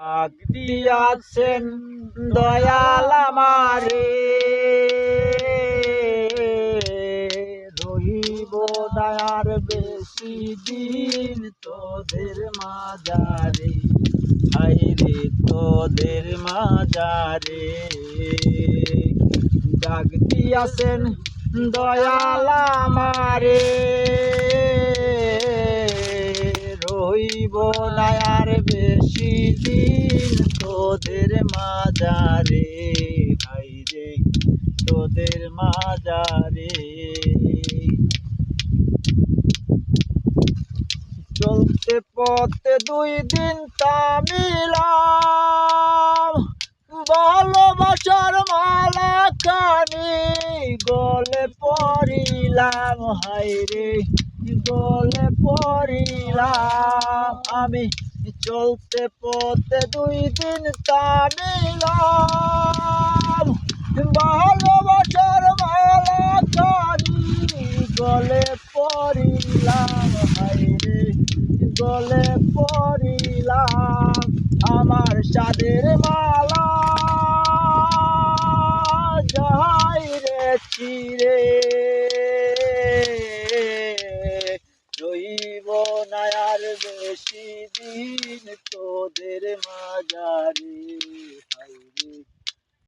ডাক দিয়াছেন দয়াল আমারে, রহিব দয়ার বেশি দিন তোদের মাঝারে, হায়রে তোদের মাঝারে। ডাক দিয়াছেন দয়াল আমারে, রহিব দয়ার বেশি দিন তোদের মাঝারে, হায়রে তোদের মাঝারে। চলতে পথে 2 দিন তামিলাম, ভালোবাসার মালা কানি গলে পড়িলাম, হায়রে গলে পড়িলাম। আমি চলতে পথে 2 দিন তামিলাম, ভালোবাসার মালা কানি গলে পড়িলাম, হায়রে গলে পড়িলাম। আমার সাদের মা